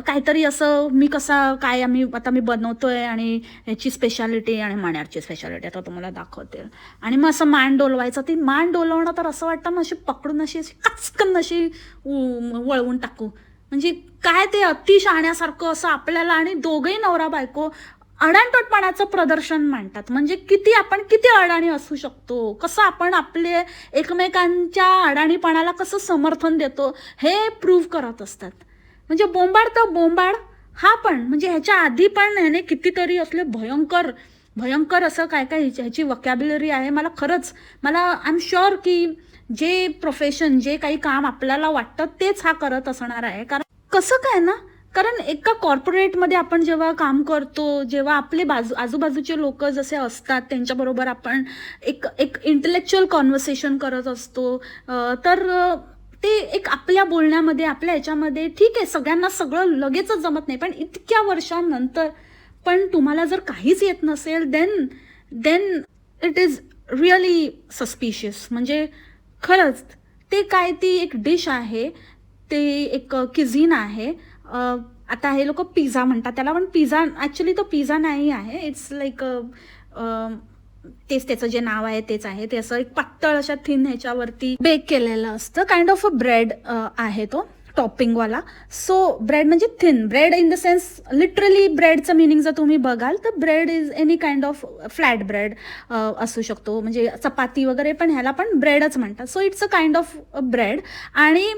A: काहीतरी असं मी बनवतोय आणि याची स्पेशालिटी आणि माण्याची स्पेशालिटी आता तुम्हाला दाखवते. आणि मग असं मान डोलवायचं. ती मान डोलवणं तर असं वाटतं ना अशी पकडून अशी कचकन अशी वळवून टाकू. म्हणजे काय ते अति शहाण्यासारखं असं आपल्याला, आणि दोघंही नवरा बायको अडाणटोटपणाचं प्रदर्शन मांडतात. म्हणजे आपण किती अडाणी असू शकतो, कसं आपण आपले एकमेकांच्या अडाणीपणाला कसं समर्थन देतो हे प्रूव्ह करत असतात. म्हणजे बोंबाड तर बोंबाड हा पण, म्हणजे ह्याच्या आधी पण ह्याने कितीतरी असले भयंकर असं काय ह्याची वकॅब्युलरी आहे. मला आय एम शुअर की जे प्रोफेशन, जे काही काम आपल्याला वाटतं तेच हा करत असणार आहे. कारण कसं काय ना, कारण एका कॉर्पोरेटमध्ये आपण जेव्हा काम करतो, जेव्हा आपले आजूबाजूचे लोक जसे असतात त्यांच्याबरोबर आपण एक इंटेलेक्च्युअल कॉन्व्हर्सेशन करत असतो, तर ते एक आपल्या बोलण्यामध्ये, आपल्या ह्याच्यामध्ये ठीक आहे, सगळ्यांना सगळं लगेचच जमत नाही, पण इतक्या वर्षांनंतर पण तुम्हाला जर काहीच येत नसेल then it is really suspicious. म्हणजे खरंच ते काय, ती एक डिश आहे, ते एक किझिन आहे. आता हे लोक पिझ्झा म्हणतात त्याला, पण पिझ्झा ॲक्च्युली तो पिझ्झा नाही आहे. इट्स लाईक तेच त्याचं जे नाव आहे तेच आहे. ते असं एक पातळ अशा थिन ह्याच्यावरती बेक केलेलं असतं, काइंड ऑफ अ ब्रेड आहे तो. टॉपिंगवाला. सो ब्रेड म्हणजे thin bread in the sense literally ब्रेडचं मिनिंग जर तुम्ही बघाल तर bread is any kind of flat bread असू शकतो, म्हणजे चपाती वगैरे पण ह्याला पण ब्रेडच म्हणतात. So it's a kind of bread. आणि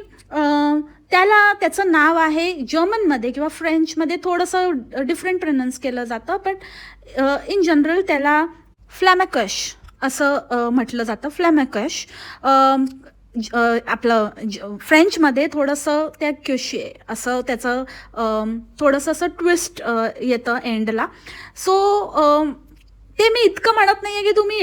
A: त्याचं नाव आहे जर्मनमध्ये किंवा फ्रेंचमध्ये थोडंसं डिफरंट प्रोनाऊन्स केलं जातं, बट इन जनरल त्याला फ्लॅमॅकश असं म्हटलं जातं. फ्लॅमॅकश आपलं फ्रेंचमध्ये थोडंसं त्या क्युशे असं त्याचं थोडंसं असं ट्विस्ट येतं एंडला. सो ते मी इतकं म्हणत नाही आहे की तुम्ही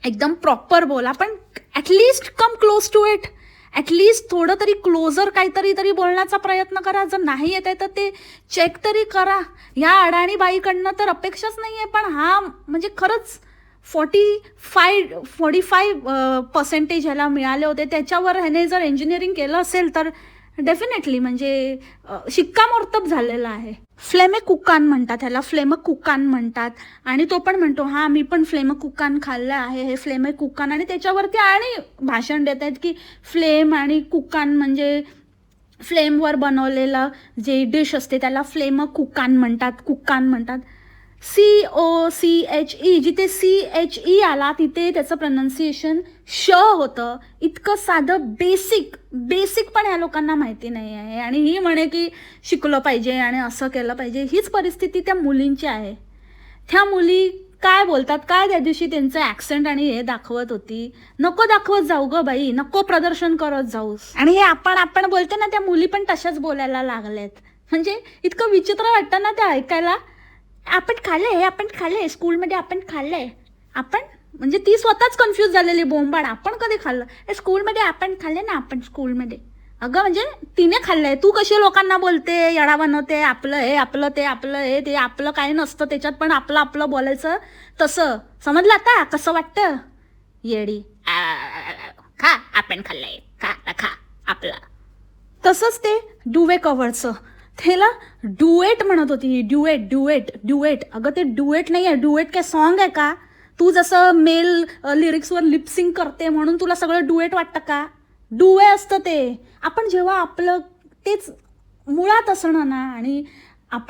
A: एकदम प्रॉपर बोला, पण at least come close to it. At least थोडं तरी क्लोजर काहीतरी बोलण्याचा प्रयत्न करा. जर नाही येत आहे तर ते चेक तरी करा. ह्या अडाणी बाईकडनं तर अपेक्षाच नाही आहे, पण हा म्हणजे खरंच 45% ह्याला मिळाले होते. त्याच्यावर ह्याने जर इंजिनिअरिंग केलं असेल तर डेफिनेटली म्हणजे शिक्कामोर्तब झालेला आहे. फ्लेमेकुकान म्हणतात ह्याला, फ्लेमकुकान म्हणतात. आणि तो पण म्हणतो हा मी पण फ्लेमकुकान खाल्लं आहे, हे फ्लेमेकुकान. आणि त्याच्यावरती आणि भाषण देत आहेत की फ्लेम आणि कुकान म्हणजे फ्लेमवर बनवलेलं जे डिश असते त्याला फ्लेमकुकान म्हणतात, कुकान म्हणतात. COCHE, जिथे CHE आला तिथे त्याचं प्रोनाऊन्सिएशन होतं. इतकं साधं बेसिक पण ह्या लोकांना माहिती नाही आहे. आणि ही म्हणे की शिकलं पाहिजे आणि असं केलं पाहिजे. हीच परिस्थिती त्या मुलींची आहे. त्या मुली काय बोलतात, काय त्या दिवशी त्यांचं ॲक्सेंट आणि हे दाखवत होती. नको दाखवत जाऊ ग बाई, नको प्रदर्शन करत जाऊस. आणि हे आपण बोलते ना, त्या मुली पण तशाच बोलायला लागल्यात. म्हणजे इतकं विचित्र वाटतं ना ते ऐकायला. आपण खाल्लंय स्कूलमध्ये, आपण खाल्लंय. आपण म्हणजे ती स्वतःच कन्फ्यूज झालेली बोंबाड. आपण कधी खाल्लं स्कूलमध्ये, आपण खाल्ले ना आपण स्कूलमध्ये. अगं म्हणजे तिने खाल्लंय, तू कशी लोकांना बोलते, येडा बनवते. आपलं हे आपलं ते, आपलं हे ते, आपलं काही नसतं त्याच्यात, पण आपलं बोलायचं तसं. समजलं आता कसं वाटतं येडी. खा, आपण खाल्लंय, खा आपलं. तसंच ते डुवे कव्हरचं, त्याला डुएट म्हणत होती. ड्युएट. अगं ते डुएट नाही आहे. डुएट काय सॉन्ग आहे का? तू जसं मेल लिरिक्सवर लिपसिंग करते म्हणून तुला सगळं डुएट वाटतं का? डुए असतं ते. आपण जेव्हा आपलं तेच मुळात असणं ना. आणि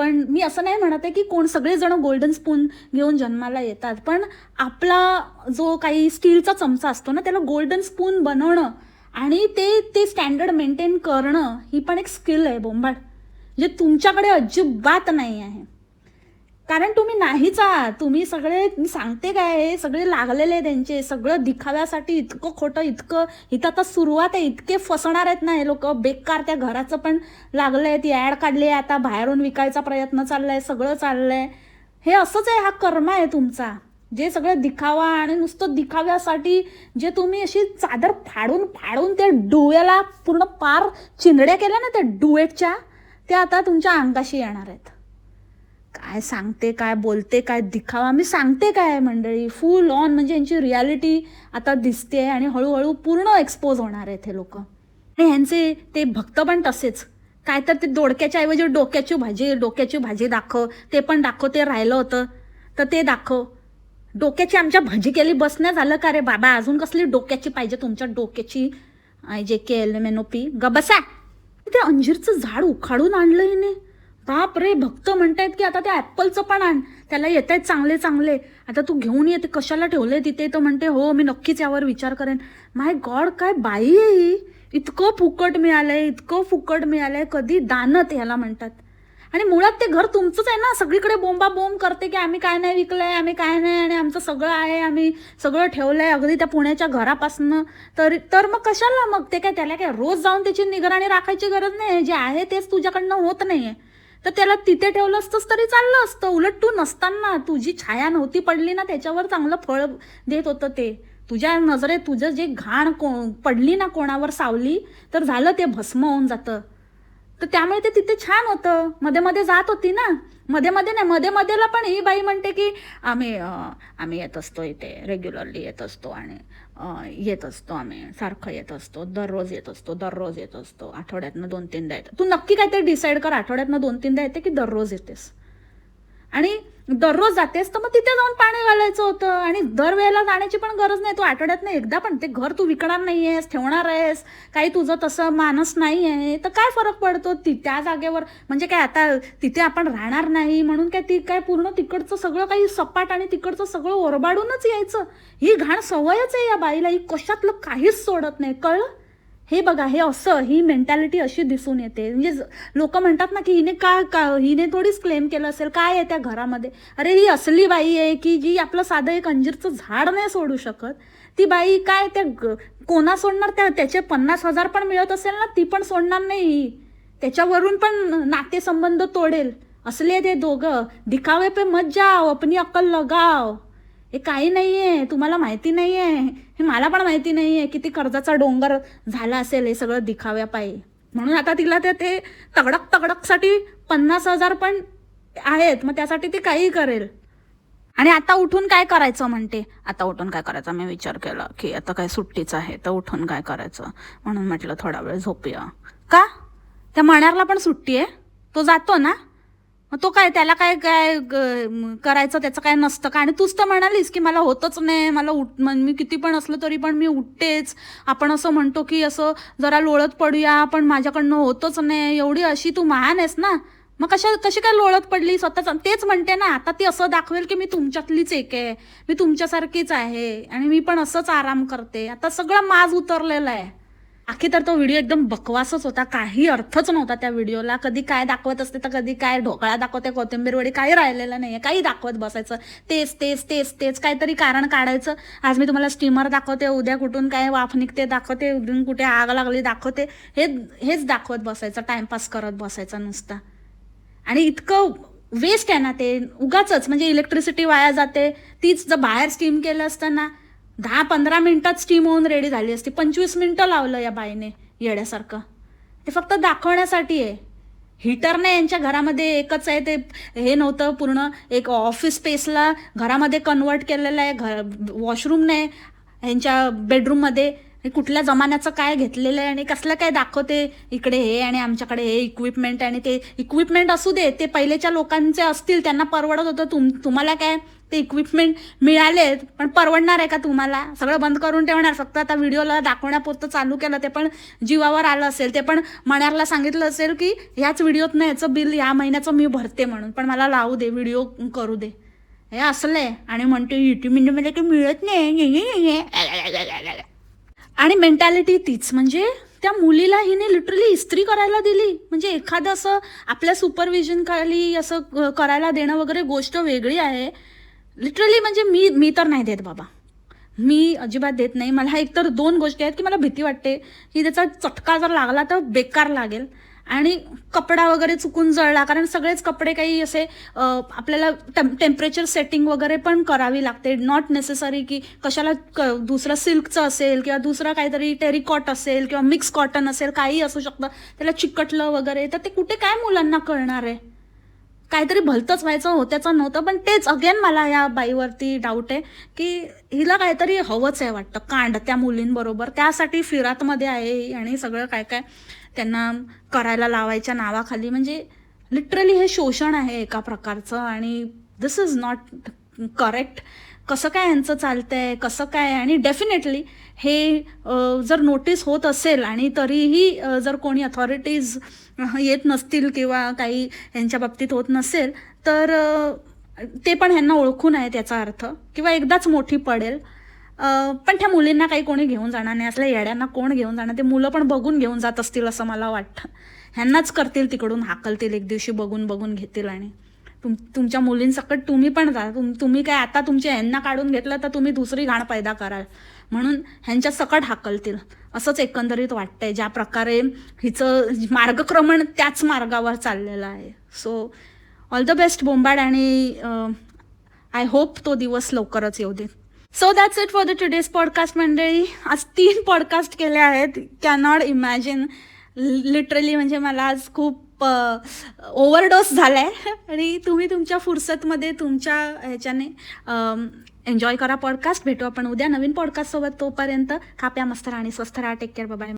A: मी असं नाही म्हणत आहे की सगळेजण गोल्डन स्पून घेऊन जन्माला येतात, पण आपला जो काही स्टीलचा चमचा असतो ना त्याला गोल्डन स्पून बनवणं आणि ते स्टँडर्ड मेंटेन करणं ही पण एक स्किल आहे बोंबाड, जे तुमच्याकडे अजिबात नाही आहे. कारण तुम्ही नाहीच आहात. तुम्ही सगळे, मी सांगते काय, हे सगळे लागलेले त्यांचे सगळं दिखाव्यासाठी. इतकं खोटं, इथं आता सुरुवात आहे. इतके फसणार आहेत ना हे लोक बेकार. त्या घराचं पण लागलंय, ती ॲड काढली आहे, आता बाहेरून विकायचा प्रयत्न चाललाय, सगळं चाललंय. हे असंच आहे, हा कर्म आहे तुमचा. जे सगळं दिखावा आणि नुसतं दिखाव्यासाठी जे तुम्ही अशी चादर फाडून त्या डुएला पूर्ण पार चिंगड्या केल्या ना त्या डुएटच्या, त्या आता तुमच्या अंगाशी येणार आहेत. काय सांगते, काय बोलते, काय दिखावा. मी सांगते काय मंडळी, फुल ऑन म्हणजे यांची रियालिटी आता दिसते आणि हळूहळू पूर्ण एक्सपोज होणार आहेत हे लोक. आणि ह्यांचे ते भक्त पण तसेच. काय तर ते दोडक्याच्या ऐवजी डोक्याची भाजी दाखव, ते पण दाखव. ते राहिलं होतं तर ते दाखव. डोक्याची आमच्या भाजी केली बस नाही झालं का रे बाबा? अजून कसली डोक्याची पाहिजे तुमच्या डोक्याची? IJKLMNOP गबसा. ते अंजीरचं झाड उखाडून आणलं हिने. बाप रे, भक्त म्हणतायत की आता त्या ॲपलचं पण आण, त्याला येत आहेत चांगले. आता तू घेऊन येते, कशाला ठेवले तिथे? तर म्हणते हो मी नक्कीच यावर विचार करेन. माय गॉड, काय बाई आहे ही. इतकं फुकट मिळालंय. कधी दानत ह्याला म्हणतात. आणि मुळात ते घर तुमचंच आहे ना. सगळीकडे बोंब करते की आम्ही काय नाही विकलंय, आम्ही काय नाही, आणि आमचं सगळं आहे, आम्ही सगळं ठेवलंय अगदी त्या पुण्याच्या घरापासनं. तर मग कशाला मग ते काय, त्याला काय रोज जाऊन त्याची निगराणी राखायची गरज नाही. जे आहे तेच तुझ्याकडनं होत नाहीये, तर त्याला तिथे ठेवलं असतंच तरी चाललं असतं. उलट तू नसताना तुझी छाया नव्हती पडली ना, त्याच्यावर चांगलं फळ देत होतं ते. तुझ्या नजरेत तुझं जे घाण पडली ना कोणावर सावली, तर झालं ते भस्म होऊन जातं. तर त्यामुळे ते तिथे छान होतं. मध्ये जात होती ना. मध्येला पण ही बाई म्हणते की आम्ही येत असतो इथे, रेग्युलरली येत असतो आणि येत असतो, आम्ही सारखं येत असतो, दररोज येत असतो, आठवड्यातनं 2-3दा येतं. तू नक्की काय ते डिसाईड कर, आठवड्यातनं 2-3दा येते की दररोज येतेस. आणि दररोज जातेस तर मग तिथे जाऊन पाणी घालायचं होतं. आणि दरवेळेला जाण्याची पण गरज नाही. तू आठवड्यात नाही एकदा पण ते घर तू विकणार नाही आहेस, ठेवणार आहेस, काही तुझं तसं मानस नाही आहे, तर काय फरक पडतो त्या जागेवर. म्हणजे काय आता तिथे आपण राहणार नाही म्हणून काय ती काय पूर्ण तिकडचं सगळं काही सपाट आणि तिकडचं सगळं ओरबाडूनच यायचं. ही घाण सवयच आहे या बाईला. ही कशातलं काहीच सोडत नाही, कळलं. हे बघा, हे असं, ही मेंटॅलिटी अशी दिसून येते. म्हणजे लोक म्हणतात ना की हिने थोडीच क्लेम केलं असेल, काय आहे त्या घरामध्ये. अरे ही असली बाई आहे की जी आपलं साधं एक अंजीरचं झाड नाही सोडू शकत. ती बाई काय त्या कोणा सोडणार. त्याचे 50,000 पण मिळत असेल ना, ती पण सोडणार नाही. त्याच्यावरून पण नातेसंबंध तोडेल. असले ते दोघं. दिखावे पे मत जाओ, अपनी अक्कल लगाव. हे काही नाही आहे, तुम्हाला माहिती नाही आहे. हे मला पण माहिती नाही आहे किती कर्जाचा डोंगर झाला असेल हे सगळं दिखाव्यापायी. म्हणून आता तिला ते तगडकसाठी 50,000 पण आहेत. मग त्यासाठी ती काही करेल. आणि आता उठून काय करायचं म्हणते. आता उठून काय करायचं मी विचार केला की आता काय सुट्टीच आहे तर उठून काय करायचं. म्हणून म्हटलं थोडा वेळ झोपूया. का? त्या मण्यारला पण सुट्टी आहे, तो जातो ना. मग तो काय, त्याला काय काय करायचं त्याचं काय नसतं का. आणि तूच तर म्हणालीस की मला होतच नाही, मला मी किती पण असलं तरी पण मी उठतेच. आपण असं म्हणतो की असं जरा लोळत पडूया, पण माझ्याकडनं होतच नाही. एवढी अशी तू महान आहेस ना, मग कशी काय लोळत पडली स्वतःच. तेच म्हणते ना, आता ती असं दाखवेल की मी तुमच्यातलीच एक आहे, मी तुमच्यासारखीच आहे आणि मी पण असंच आराम करते. आता सगळं माज उतरलेलं आहे. आखी तर तो व्हिडिओ एकदम बकवासच होता. काही अर्थच नव्हता त्या व्हिडिओला. कधी काय दाखवत असते तर कधी काय ढोकळा दाखवते, कोथिंबीर वडी, काही राहिलेलं नाहीये. काही दाखवत बसायचं, तेच तेच तेच तेच काहीतरी कारण काढायचं. आज मी तुम्हाला स्टीमर दाखवते, उद्या कुठून काय वाफ निघते दाखवते, उद्या कुठे आग लागली दाखवते. हेच दाखवत बसायचं, टाइमपास करत बसायचं नुसता. आणि इतकं वेस्ट आहे ना ते, उगाचच. म्हणजे इलेक्ट्रिसिटी वाया जाते. तीच जर बाहेर स्टीम केलं असतं ना, 10-15 मिनिटात स्टीम होऊन रेडी झाली असती. 25 मिनिटं लावलं या बाईने येड्यासारखं. ते फक्त दाखवण्यासाठी आहे. हीटर नाही यांच्या घरामध्ये, एकच आहे ते. हे नव्हतं पूर्ण एक ऑफिस स्पेसला घरामध्ये कन्वर्ट केलेलं आहे. वॉशरूम नाही यांच्या बेडरूममध्ये. कुठल्या जमान्याचं काय घेतलेलं आहे आणि कसलं काय दाखवते इकडे हे आणि आमच्याकडे हे इक्विपमेंट. आणि ते इक्विपमेंट असू दे, ते पहिलेच्या लोकांचे असतील, त्यांना परवडत होतं. तुम्हाला काय ते इक्विपमेंट मिळालेत, पण परवडणार आहे का तुम्हाला. सगळं बंद करून ठेवणार. फक्त आता व्हिडिओला दाखवण्यापुरतं चालू केलं, ते पण जीवावर आलं असेल. ते पण मण्यारला सांगितलं असेल की ह्याच व्हिडिओत नाही, याचं बिल या महिन्याचं मी भरते म्हणून, पण मला लावू दे, व्हिडिओ करू दे. हे असलंय. आणि म्हणते युट्यूब की मिळत नाही. आणि मेंटॅलिटी तीच. म्हणजे त्या मुलीला हिने लिटरली इस्त्री करायला दिली. म्हणजे एखादं असं आपल्या सुपरविजन खाली असं करायला देणं वगैरे गोष्ट वेगळी आहे. लिटरली म्हणजे मी तर नाही देत बाबा, मी अजिबात देत नाही. मला एकतर 2 गोष्टी आहेत की मला भीती वाटते की त्याचा चटका जर लागला तर बेकार लागेल. आणि कपडा वगैरे चुकून जळला, कारण सगळेच कपडे काही असे आपल्याला टेम्परेचर सेटिंग वगैरे पण करावी लागते. नॉट नेसेसरी की कशाला दुसरं सिल्कचं असेल किंवा दुसरं काहीतरी टेरिकॉट असेल किंवा मिक्स कॉटन असेल, काही असू शकतं. त्याला चिकटलं वगैरे तर ते कुठे काय मुलांना कळणार आहे. काहीतरी भलतंच व्हायचं होत्याचं नव्हतं. पण तेच अगेन मला या बाईवरती डाऊट आहे की हिला काहीतरी हवंच आहे वाटतं कांड त्या मुलींबरोबर. त्यासाठी फिरातमध्ये आहे आणि सगळं काय काय त्यांना करायला लावायच्या नावाखाली. म्हणजे लिटरली हे शोषण आहे एका प्रकारचं. आणि दिस इज नॉट करेक्ट. कसं काय यांचं चालतंय, कसं काय. आणि डेफिनेटली हे जर नोटीस होत असेल आणि तरीही जर कोणी अथॉरिटीज येत नसतील किंवा काही यांच्या बाबतीत होत नसेल, तर ते पण ह्यांना ओळखून आहे त्याचा अर्थ, किंवा एकदाच मोठी पडेल. पण त्या मुलींना काही कोणी घेऊन जाणार नाही. असल्या येड्यांना कोण घेऊन जाणार. ते मुलं पण बघून घेऊन जात असतील असं मला वाटतं. ह्यांनाच करतील तिकडून, हाकलतील एक दिवशी, बघून घेतील. आणि तुमच्या मुलींसकट तुम्ही पण जा. तुम्ही काय आता तुमच्या ह्यांना काढून घेतलं तर तुम्ही दुसरी घाण पैदा कराल, म्हणून ह्यांच्या सकट हाकलतील असंच एकंदरीत वाटतंय. ज्या प्रकारे हिचं मार्गक्रमण त्याच मार्गावर चाललेलं आहे. सो ऑल द बेस्ट बोंबाड. आणि आय होप तो दिवस लवकरच येऊ दे. So that's it for the today's podcast मंडळी. आज 3 पॉडकास्ट केले आहेत. Cannot imagine. लिटरली म्हणजे मला आज खूप ओव्हरडोस झाला आहे. आणि तुम्ही तुमच्या फुरसतमध्ये तुमच्या ह्याच्याने एन्जॉय करा पॉडकास्ट. भेटू आपण उद्या नवीन पॉडकास्टसोबत. तोपर्यंत खा प्या मस्त राहा आणि स्वस्थ राहा. Take care. बाय.